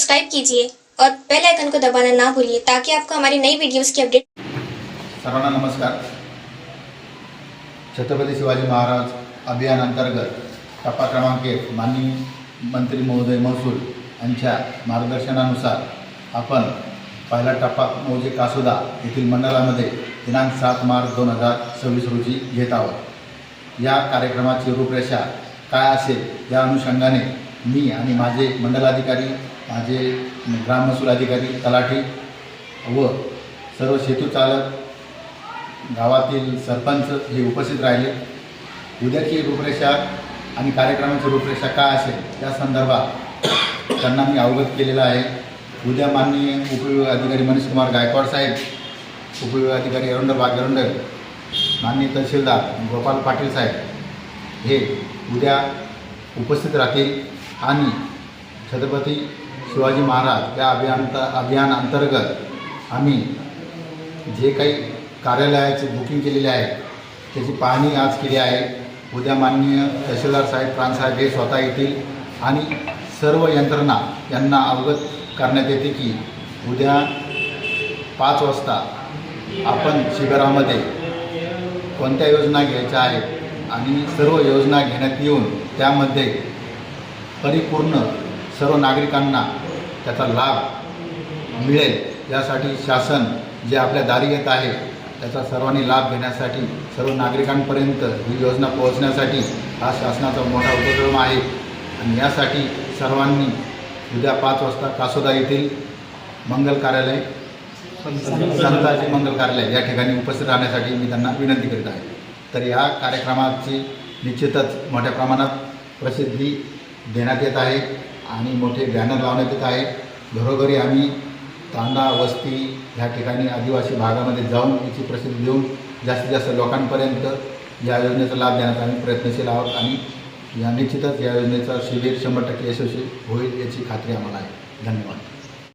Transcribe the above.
Subscribe कीजिए और bell icon को दबाना ना भूलिए ताकि आपको हमारी नई वीडियोस की अपडेट। सर्वांना नमस्कार। छत्रपती शिवाजी महाराज अभियान अंतर्गत टप्पा क्रमांक 1 माननीय मंत्री महोदय महसूल यांच्या मार्गदर्शनानुसार आपण पहिला टप्पा मौजे कासोदा येथील मंडळामध्ये दिनांक 7 मार्च 2026 रोजी घेत आहोत। या कार्यक्रमाची रूपरेषा काय असेल या अनुषंगाने मी आणि माझे मंडलाधिकारी, माझे ग्राम महसूल अधिकारी, तलाठी व सर्व सेतूचालक, गावातील सरपंच हे उपस्थित राहिले। उद्याची रूपरेषा आणि कार्यक्रमाची रूपरेषा काय असेल या संदर्भात त्यांना मी अवगत केलेलं आहे। उद्या माननीय उपविभाग अधिकारी मनीष कुमार गायकवाड साहेब, उपविभाग अधिकारी एरंडर बागेरंडर, माननीय तहसीलदार गोपाल पाटील साहेब हे उद्या उपस्थित राहतील आणि छत्रपती शिवाजी महाराज या अभियान अंतर्गत आम्ही जे काही कार्यालयाची बुकिंग केलेली आहे त्याची पाहणी आज केली आहे। उद्या माननीय तहसीलदार साहेब, प्रांतसाहेब हे स्वतः येतील आणि सर्व यंत्रणा यांना अवगत करण्यात येते की उद्या 5 वाजता आपण शिबिरामध्ये कोणत्या योजना घ्यायच्या आहेत आणि सर्व योजना घेण्यात येऊन त्यामध्ये परिपूर्ण सर्व नागरिकांना त्याचा लाभ मिळेल यासाठी शासन जे आपल्या दारी येत आहे त्याचा सर्वांनी लाभ घेण्यासाठी, सर्व नागरिकांपर्यंत ही योजना पोहोचण्यासाठी हा शासनाचा मोठा उपक्रम आहे आणि यासाठी सर्वांनी उद्या 5 वाजता कासोदा येथील मंगल कार्यालय, संताजी मंगल कार्यालय या ठिकाणी उपस्थित राहण्यासाठी मी त्यांना विनंती करीत आहे। तर या कार्यक्रमाची निश्चितच मोठ्या प्रमाणात प्रसिद्धी देण्यात येत आहे आणि मोठे बॅनर लावण्यात येत आहे। घरोघरी आम्ही तांडा, वस्ती ह्या ठिकाणी आदिवासी भागामध्ये जाऊन याची प्रसिद्धी देऊन जास्तीत जास्त लोकांपर्यंत या योजनेचा लाभ देण्याचा आम्ही प्रयत्नशील आहोत आणि या निश्चितच या योजनेचा शिबिर 100% यशस्वी होईल याची खात्री आम्हाला आहे। धन्यवाद।